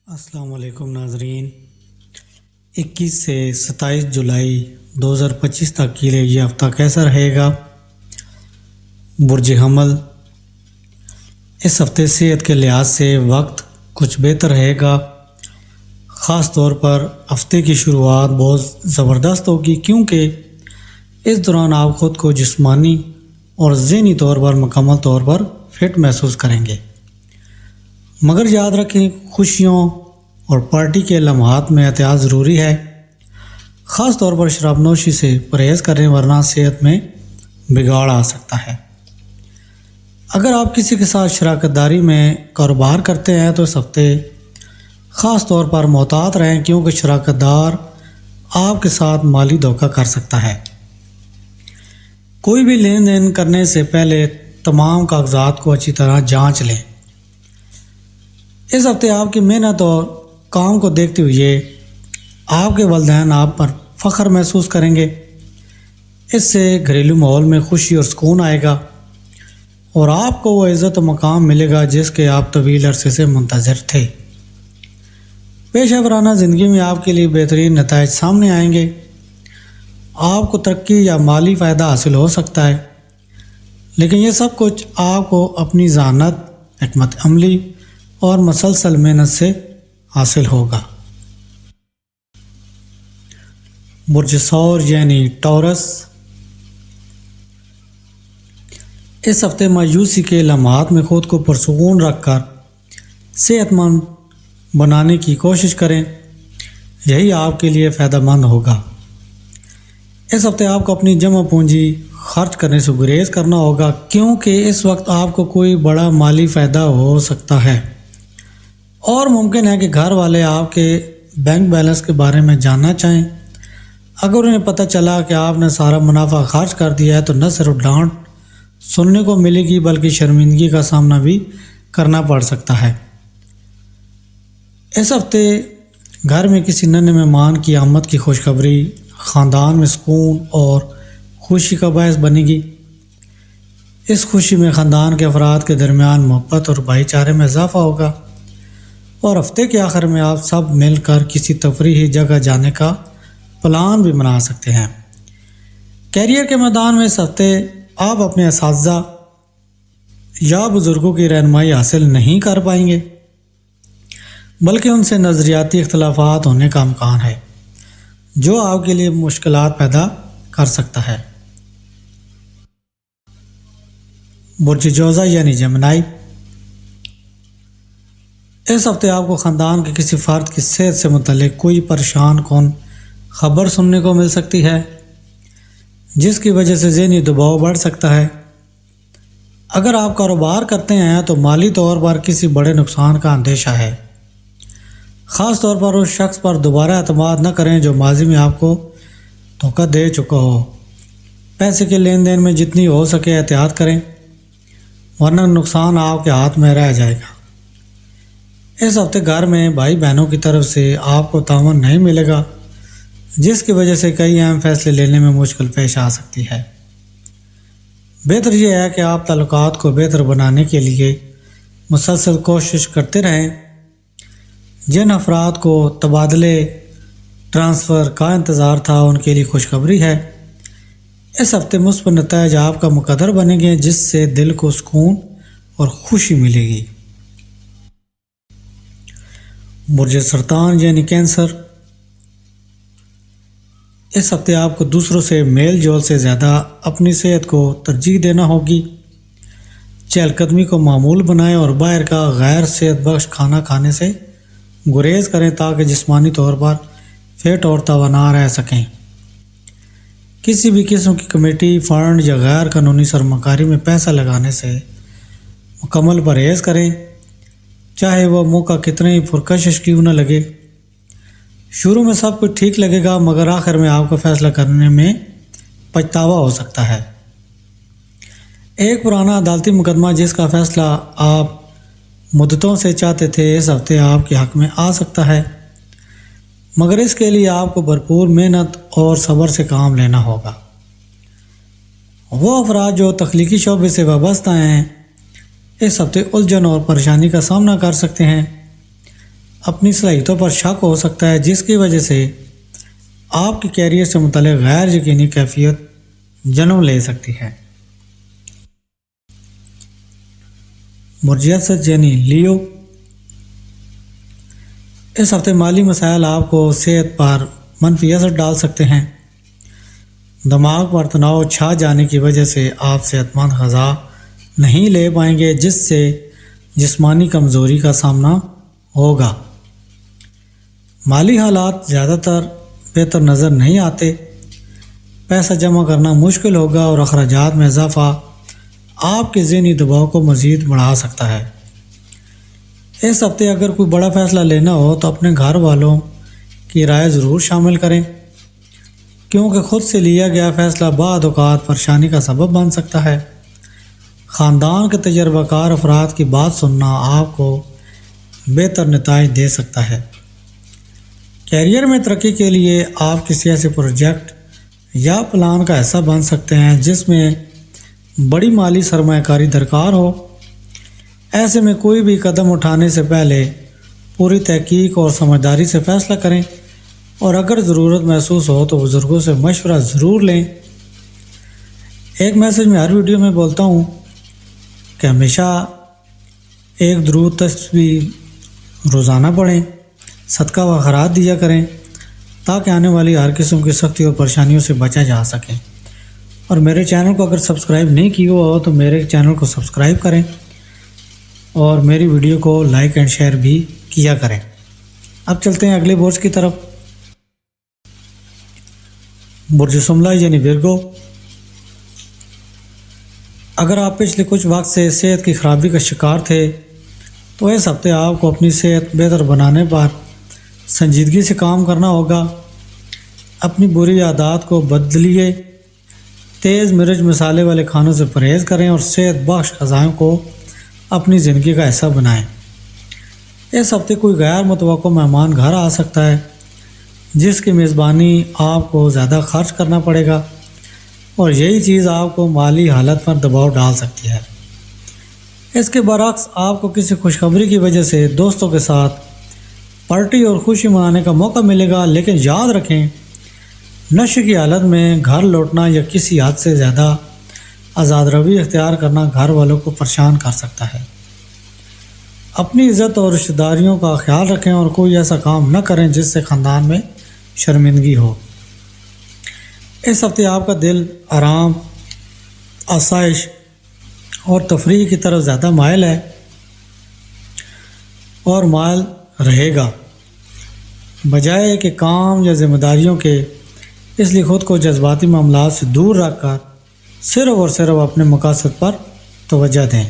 السلام علیکم ناظرین، 21 سے 27 جولائی 2025 تک کے لیے یہ ہفتہ کیسا رہے گا؟ برج حمل، اس ہفتے صحت کے لحاظ سے وقت کچھ بہتر رہے گا۔ خاص طور پر ہفتے کی شروعات بہت زبردست ہوگی، کیونکہ اس دوران آپ خود کو جسمانی اور ذہنی طور پر مکمل طور پر فٹ محسوس کریں گے۔ مگر یاد رکھیں، خوشیوں اور پارٹی کے لمحات میں احتیاط ضروری ہے، خاص طور پر شراب نوشی سے پرہیز کریں، ورنہ صحت میں بگاڑ آ سکتا ہے۔ اگر آپ کسی کے ساتھ شراکت داری میں کاروبار کرتے ہیں تو اس ہفتے خاص طور پر محتاط رہیں، کیونکہ شراکت دار آپ کے ساتھ مالی دھوکہ کر سکتا ہے۔ کوئی بھی لین دین کرنے سے پہلے تمام کاغذات کو اچھی طرح جانچ لیں۔ اس ہفتے آپ کی محنت اور کام کو دیکھتے ہوئے آپ کے والدین آپ پر فخر محسوس کریں گے۔ اس سے گھریلو ماحول میں خوشی اور سکون آئے گا اور آپ کو وہ عزت و مقام ملے گا جس کے آپ طویل عرصے سے منتظر تھے۔ پیشہ ورانہ زندگی میں آپ کے لیے بہترین نتائج سامنے آئیں گے۔ آپ کو ترقی یا مالی فائدہ حاصل ہو سکتا ہے، لیکن یہ سب کچھ آپ کو اپنی ذہانت، حکمت عملی اور مسلسل محنت سے حاصل ہوگا۔ برج ثور یعنی ٹورس، اس ہفتے مایوسی کے لمحات میں خود کو پرسکون رکھ کر صحت مند بنانے کی کوشش کریں، یہی آپ کے لیے فائدہ مند ہوگا۔ اس ہفتے آپ کو اپنی جمع پونجی خرچ کرنے سے گریز کرنا ہوگا، کیونکہ اس وقت آپ کو کوئی بڑا مالی فائدہ ہو سکتا ہے، اور ممکن ہے کہ گھر والے آپ کے بینک بیلنس کے بارے میں جاننا چاہیں۔ اگر انہیں پتہ چلا کہ آپ نے سارا منافع خرچ کر دیا ہے تو نہ صرف ڈانٹ سننے کو ملے گی بلکہ شرمندگی کا سامنا بھی کرنا پڑ سکتا ہے۔ اس ہفتے گھر میں کسی ننھے مہمان کی آمد کی خوشخبری خاندان میں سکون اور خوشی کا باعث بنے گی۔ اس خوشی میں خاندان کے افراد کے درمیان محبت اور بھائی چارے میں اضافہ ہوگا، اور ہفتے کے آخر میں آپ سب مل کر کسی تفریحی جگہ جانے کا پلان بھی بنا سکتے ہیں۔ کیریئر کے میدان میں اس ہفتے آپ اپنے اساتذہ یا بزرگوں کی رہنمائی حاصل نہیں کر پائیں گے، بلکہ ان سے نظریاتی اختلافات ہونے کا امکان ہے، جو آپ کے لیے مشکلات پیدا کر سکتا ہے۔ برج جوزہ یعنی جمنائی، اس ہفتے آپ کو خاندان کے کسی فرد کی صحت سے متعلق کوئی پریشان کن خبر سننے کو مل سکتی ہے، جس کی وجہ سے ذہنی دباؤ بڑھ سکتا ہے۔ اگر آپ کاروبار کرتے ہیں تو مالی طور پر کسی بڑے نقصان کا اندیشہ ہے۔ خاص طور پر اس شخص پر دوبارہ اعتماد نہ کریں جو ماضی میں آپ کو دھوکہ دے چکا ہو۔ پیسے کے لین دین میں جتنی ہو سکے احتیاط کریں، ورنہ نقصان آپ کے ہاتھ میں رہ جائے گا۔ اس ہفتے گھر میں بھائی بہنوں کی طرف سے آپ کو تعاون نہیں ملے گا، جس کی وجہ سے کئی اہم فیصلے لینے میں مشکل پیش آ سکتی ہے۔ بہتر یہ ہے کہ آپ تعلقات کو بہتر بنانے کے لیے مسلسل کوشش کرتے رہیں۔ جن افراد کو تبادلے ٹرانسفر کا انتظار تھا ان کے لیے خوشخبری ہے۔ اس ہفتے مثبت نتائج آپ کا مقدر بنیں گے، جس سے دل کو سکون اور خوشی ملے گی۔ برج سرطان یعنی کینسر، اس ہفتے آپ کو دوسروں سے میل جول سے زیادہ اپنی صحت کو ترجیح دینا ہوگی۔ چہل قدمی کو معمول بنائیں اور باہر کا غیر صحت بخش کھانا کھانے سے گریز کریں تاکہ جسمانی طور پر فٹ اور توانا رہ سکیں۔ کسی بھی قسم کی کمیٹی، فنڈ یا غیر قانونی سرمایہ میں پیسہ لگانے سے مکمل پرہیز کریں، چاہے وہ موقع کتنے ہی پرکشش کیوں نہ لگے۔ شروع میں سب کچھ ٹھیک لگے گا، مگر آخر میں آپ کو فیصلہ کرنے میں پچھتاوا ہو سکتا ہے۔ ایک پرانا عدالتی مقدمہ جس کا فیصلہ آپ مدتوں سے چاہتے تھے، اس ہفتے آپ کے حق میں آ سکتا ہے، مگر اس کے لیے آپ کو بھرپور محنت اور صبر سے کام لینا ہوگا۔ وہ افراد جو تخلیقی شعبے سے وابستہ ہیں اس ہفتے الجھن اور پریشانی کا سامنا کر سکتے ہیں۔ اپنی صلاحیتوں پر شک ہو سکتا ہے، جس کی وجہ سے آپ کے کیریئر سے متعلق غیر یقینی کیفیت جنم لے سکتی ہے۔ برج اسد یعنی لیو، اس ہفتے مالی مسائل آپ کو صحت پر منفی اثر ڈال سکتے ہیں۔ دماغ پر تناؤ چھا جانے کی وجہ سے آپ صحت مند غذا نہیں لے پائیں گے، جس سے جسمانی کمزوری کا سامنا ہوگا۔ مالی حالات زیادہ تر بہتر نظر نہیں آتے، پیسہ جمع کرنا مشکل ہوگا اور اخراجات میں اضافہ آپ کے ذہنی دباؤ کو مزید بڑھا سکتا ہے۔ اس ہفتے اگر کوئی بڑا فیصلہ لینا ہو تو اپنے گھر والوں کی رائے ضرور شامل کریں، کیونکہ خود سے لیا گیا فیصلہ بعض اوقات پریشانی کا سبب بن سکتا ہے۔ خاندان کے تجربہ کار افراد کی بات سننا آپ کو بہتر نتائج دے سکتا ہے۔ کیریئر میں ترقی کے لیے آپ کسی ایسے پروجیکٹ یا پلان کا حصہ بن سکتے ہیں جس میں بڑی مالی سرمایہ کاری درکار ہو۔ ایسے میں کوئی بھی قدم اٹھانے سے پہلے پوری تحقیق اور سمجھداری سے فیصلہ کریں، اور اگر ضرورت محسوس ہو تو بزرگوں سے مشورہ ضرور لیں۔ ایک میسج میں ہر ویڈیو میں بولتا ہوں کہ ہمیشہ ایک درود تسبیح روزانہ پڑھیں، صدقہ و خیرات دیا کریں، تاکہ آنے والی ہر قسم کی سختی اور پریشانیوں سے بچا جا سکے۔ اور میرے چینل کو اگر سبسکرائب نہیں کیا ہو تو میرے چینل کو سبسکرائب کریں اور میری ویڈیو کو لائک اینڈ شیئر بھی کیا کریں۔ اب چلتے ہیں اگلے برج کی طرف۔ برج سملہ یعنی ورگو، اگر آپ پچھلے کچھ وقت سے صحت کی خرابی کا شکار تھے تو اس ہفتے آپ کو اپنی صحت بہتر بنانے پر سنجیدگی سے کام کرنا ہوگا۔ اپنی بری عادات کو بدلیے، تیز مرچ مسالے والے کھانوں سے پرہیز کریں اور صحت بخش غذاؤں کو اپنی زندگی کا حصہ بنائیں۔ اس ہفتے کوئی غیر متوقع مہمان گھر آ سکتا ہے، جس کی میزبانی آپ کو زیادہ خرچ کرنا پڑے گا، اور یہی چیز آپ کو مالی حالت پر دباؤ ڈال سکتی ہے۔ اس کے برعکس آپ کو کسی خوشخبری کی وجہ سے دوستوں کے ساتھ پارٹی اور خوشی منانے کا موقع ملے گا، لیکن یاد رکھیں نشے کی حالت میں گھر لوٹنا یا کسی حد سے زیادہ آزاد روی اختیار کرنا گھر والوں کو پریشان کر سکتا ہے۔ اپنی عزت اور رشتہ داریوں کا خیال رکھیں اور کوئی ایسا کام نہ کریں جس سے خاندان میں شرمندگی ہو۔ اس ہفتے آپ کا دل آرام، آسائش اور تفریح کی طرف زیادہ مائل ہے اور مائل رہے گا، بجائے کہ کام یا ذمہ داریوں کے۔ اس لیے خود کو جذباتی معاملات سے دور رکھ کر صرف اور صرف اپنے مقاصد پر توجہ دیں۔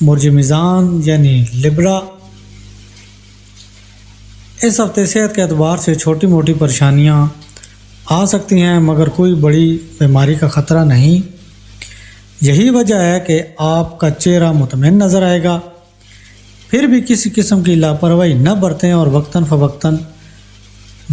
برج میزان یعنی لبرا، اس ہفتے صحت کے اعتبار سے چھوٹی موٹی پریشانیاں آ سکتی ہیں، مگر کوئی بڑی بیماری کا خطرہ نہیں۔ یہی وجہ ہے کہ آپ کا چہرہ مطمئن نظر آئے گا۔ پھر بھی کسی قسم کی لاپرواہی نہ برتیں اور وقتاً فوقتاً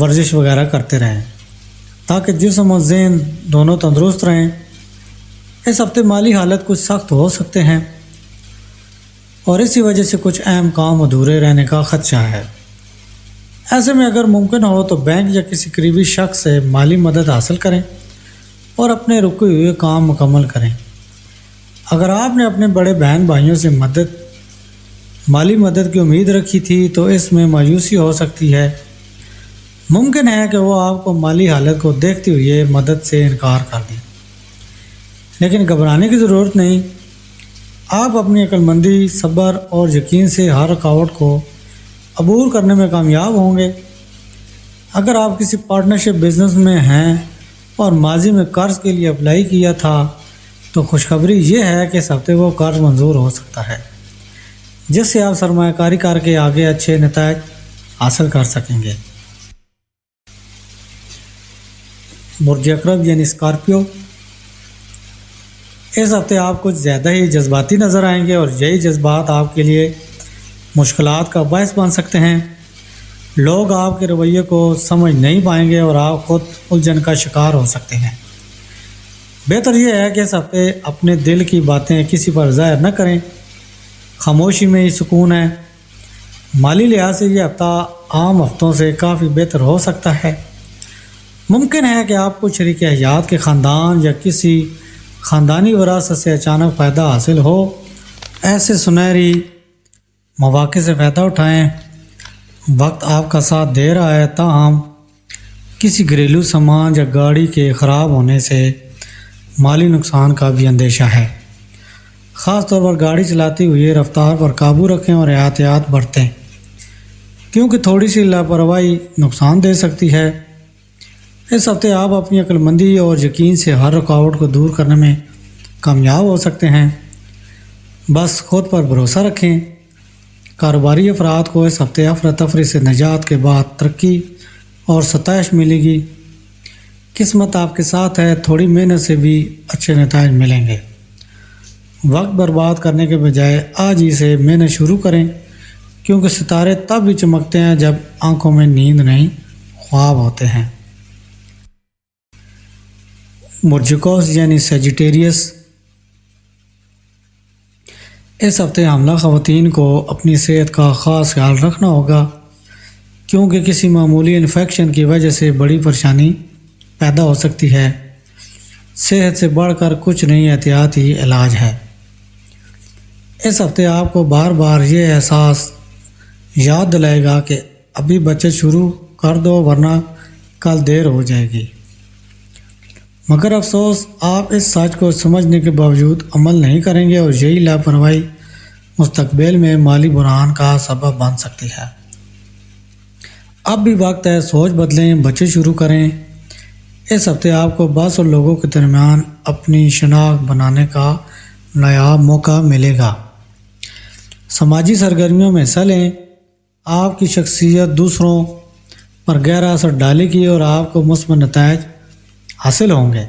ورزش وغیرہ کرتے رہیں تاکہ جسم و ذہن دونوں تندرست رہیں۔ اس ہفتے مالی حالت کچھ سخت ہو سکتے ہیں اور اسی وجہ سے کچھ اہم کام ادھورے رہنے کا خدشہ ہے۔ ایسے میں اگر ممکن ہو تو بینک یا کسی قریبی شخص سے مالی مدد حاصل کریں اور اپنے رکے ہوئے کام مکمل کریں۔ اگر آپ نے اپنے بڑے بہن بھائیوں سے مالی مدد کی امید رکھی تھی تو اس میں مایوسی ہو سکتی ہے۔ ممکن ہے کہ وہ آپ کو مالی حالت کو دیکھتے ہوئے مدد سے انکار کر دیں، لیکن گھبرانے کی ضرورت نہیں۔ آپ اپنی عقل مندی، صبر اور یقین سے ہر رکاوٹ کو عبور کرنے میں کامیاب ہوں گے۔ اگر آپ کسی پارٹنرشپ بزنس میں ہیں اور ماضی میں قرض کے لیے اپلائی کیا تھا تو خوشخبری یہ ہے کہ اس ہفتے وہ قرض منظور ہو سکتا ہے، جس سے آپ سرمایہ کاری کر کے آگے اچھے نتائج حاصل کر سکیں گے۔ برج عقرب یعنی اسکارپیو، اس ہفتے آپ کچھ زیادہ ہی جذباتی نظر آئیں گے اور یہی جذبات آپ کے لیے مشکلات کا باعث بن سکتے ہیں۔ لوگ آپ کے رویے کو سمجھ نہیں پائیں گے اور آپ خود الجھن کا شکار ہو سکتے ہیں۔ بہتر یہ ہے کہ اس ہفتے اپنے دل کی باتیں کسی پر ظاہر نہ کریں، خاموشی میں ہی سکون ہے۔ مالی لحاظ سے یہ ہفتہ عام ہفتوں سے کافی بہتر ہو سکتا ہے۔ ممکن ہے کہ آپ کو شریک حیات کے خاندان یا کسی خاندانی وراثت سے اچانک فائدہ حاصل ہو۔ ایسے سنہری مواقع سے فائدہ اٹھائیں۔ وقت آپ کا ساتھ دے رہا ہے، تاہم کسی گھریلو سامان یا گاڑی کے خراب ہونے سے مالی نقصان کا بھی اندیشہ ہے۔ خاص طور پر گاڑی چلاتے ہوئے رفتار پر قابو رکھیں اور احتیاط برتیں، کیونکہ تھوڑی سی لاپرواہی نقصان دے سکتی ہے۔ اس ہفتے آپ اپنی عقل مندی اور یقین سے ہر رکاوٹ کو دور کرنے میں کامیاب ہو سکتے ہیں۔ بس خود پر بھروسہ رکھیں۔ کاروباری افراد کو اس ہفتے افراتفری سے نجات کے بعد ترقی اور ستائش ملے گی۔ قسمت آپ کے ساتھ ہے، تھوڑی محنت سے بھی اچھے نتائج ملیں گے۔ وقت برباد کرنے کے بجائے آج ہی سے محنت شروع کریں، کیونکہ ستارے تب بھی چمکتے ہیں جب آنکھوں میں نیند نہیں، خواب ہوتے ہیں۔ برج قوس یعنی سیجیٹیریس، اس ہفتے حاملہ خواتین کو اپنی صحت کا خاص خیال رکھنا ہوگا، کیونکہ کسی معمولی انفیکشن کی وجہ سے بڑی پریشانی پیدا ہو سکتی ہے۔ صحت سے بڑھ کر کچھ نہیں، احتیاط ہی علاج ہے۔ اس ہفتے آپ کو بار بار یہ احساس یاد دلائے گا کہ ابھی بچت شروع کر دو ورنہ کل دیر ہو جائے گی۔ مگر افسوس، آپ اس سچ کو سمجھنے کے باوجود عمل نہیں کریں گے اور یہی لاپرواہی مستقبل میں مالی بحران کا سبب بن سکتی ہے۔ اب بھی وقت ہے، سوچ بدلیں، بچت شروع کریں۔ اس ہفتے آپ کو بعض لوگوں کے درمیان اپنی شناخت بنانے کا نایاب موقع ملے گا۔ سماجی سرگرمیوں میں حصہ لیں، آپ کی شخصیت دوسروں پر گہرا اثر ڈالے گی اور آپ کو مثبت نتائج حاصل ہوں گے۔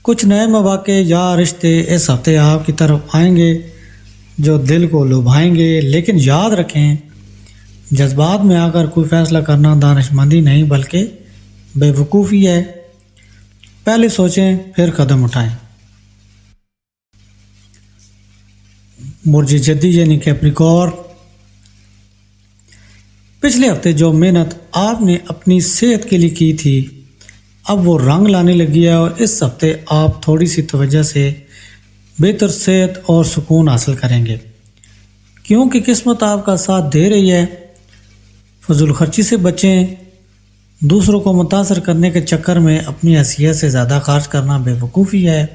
کچھ نئے مواقع یا رشتے اس ہفتے آپ کی طرف آئیں گے جو دل کو لبھائیں گے، لیکن یاد رکھیں، جذبات میں آ کر کوئی فیصلہ کرنا دانش مندی نہیں بلکہ بے وقوفی ہے۔ پہلے سوچیں پھر قدم اٹھائیں۔ برج جدی یعنی کیپریکورن، پچھلے ہفتے جو محنت آپ نے اپنی صحت کے لیے کی تھی اب وہ رنگ لانے لگی ہے، اور اس ہفتے آپ تھوڑی سی توجہ سے بہتر صحت اور سکون حاصل کریں گے، کیونکہ قسمت آپ کا ساتھ دے رہی ہے۔ فضول خرچی سے بچیں۔ دوسروں کو متاثر کرنے کے چکر میں اپنی حیثیت سے زیادہ خرچ کرنا بے وقوفی ہے۔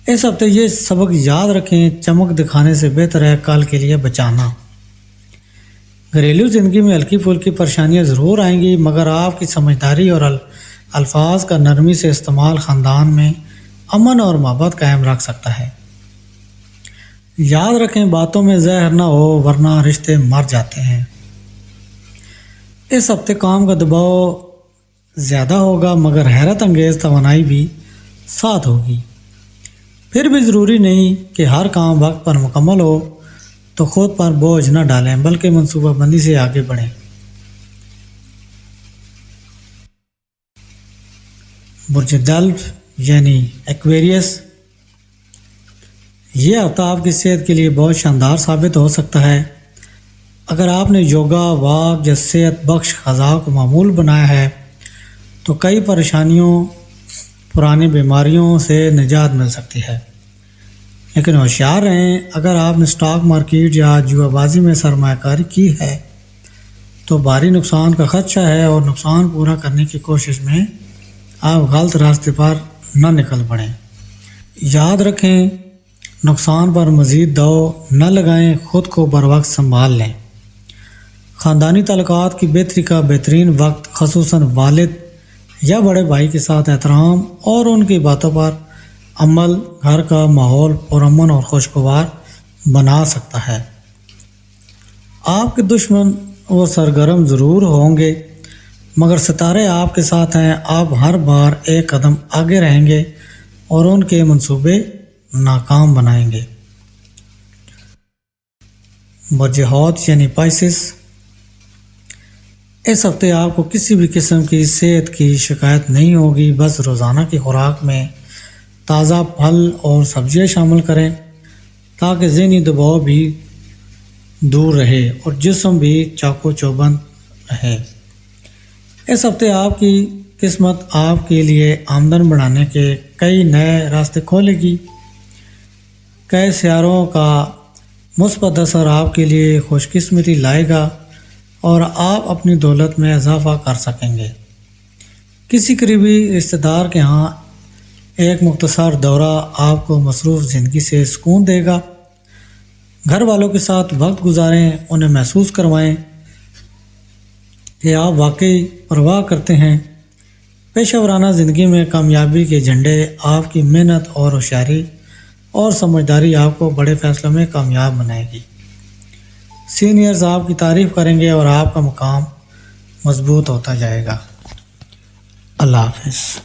اس ہفتے یہ سبق یاد رکھیں، چمک دکھانے سے بہتر ہے کل کے لیے بچانا۔ گھریلو زندگی میں ہلکی پھلکی پریشانیاں ضرور آئیں گی، مگر آپ کی سمجھداری اور الفاظ کا نرمی سے استعمال خاندان میں امن اور محبت قائم رکھ سکتا ہے۔ یاد رکھیں، باتوں میں زہر نہ ہو ورنہ رشتے مر جاتے ہیں۔ اس ہفتے کام کا دباؤ زیادہ ہوگا، مگر حیرت انگیز توانائی بھی ساتھ ہوگی۔ پھر بھی ضروری نہیں کہ ہر کام وقت پر مکمل ہو، تو خود پر بوجھ نہ ڈالیں بلکہ منصوبہ بندی سے آگے بڑھیں۔ برج دلو یعنی ایکویریس، یہ ہفتہ آپ کی صحت کے لیے بہت شاندار ثابت ہو سکتا ہے۔ اگر آپ نے یوگا، واک یا صحت بخش غذا کو معمول بنایا ہے تو کئی پریشانیوں، پرانی بیماریوں سے نجات مل سکتی ہے۔ لیکن ہوشیار رہیں، اگر آپ نے سٹاک مارکیٹ یا جوا بازی میں سرمایہ کاری کی ہے تو بھاری نقصان کا خدشہ ہے، اور نقصان پورا کرنے کی کوشش میں آپ غلط راستے پر نہ نکل پڑیں۔ یاد رکھیں، نقصان پر مزید داؤ نہ لگائیں، خود کو بر وقت سنبھال لیں۔ خاندانی تعلقات کی بہتری کا بہترین وقت خصوصاً والد یا بڑے بھائی کے ساتھ احترام اور ان کی باتوں پر عمل گھر کا ماحول پرامن اور خوشگوار بنا سکتا ہے۔ آپ کے دشمن وہ سرگرم ضرور ہوں گے، مگر ستارے آپ کے ساتھ ہیں۔ آپ ہر بار ایک قدم آگے رہیں گے اور ان کے منصوبے ناکام بنائیں گے۔ برج حوت یعنی پائسس، اس ہفتے آپ کو کسی بھی قسم کی صحت کی شکایت نہیں ہوگی۔ بس روزانہ کی خوراک میں تازہ پھل اور سبزیاں شامل کریں تاکہ ذہنی دباؤ بھی دور رہے اور جسم بھی چاق و چوبند رہے۔ اس ہفتے آپ کی قسمت آپ کے لیے آمدن بڑھانے کے کئی نئے راستے کھولے گی۔ کئی سیاروں کا مثبت اثر آپ کے لیے خوش قسمتی لائے گا اور آپ اپنی دولت میں اضافہ کر سکیں گے۔ کسی قریبی رشتہ دار کے ہاں ایک مختصر دورہ آپ کو مصروف زندگی سے سکون دے گا۔ گھر والوں کے ساتھ وقت گزاریں، انہیں محسوس کروائیں کہ آپ واقعی پرواہ کرتے ہیں۔ پیشہ ورانہ زندگی میں کامیابی کے جھنڈے آپ کی محنت اور ہوشیاری اور سمجھداری آپ کو بڑے فیصلوں میں کامیاب بنائے گی۔ سینئرز آپ کی تعریف کریں گے اور آپ کا مقام مضبوط ہوتا جائے گا۔ اللہ حافظ۔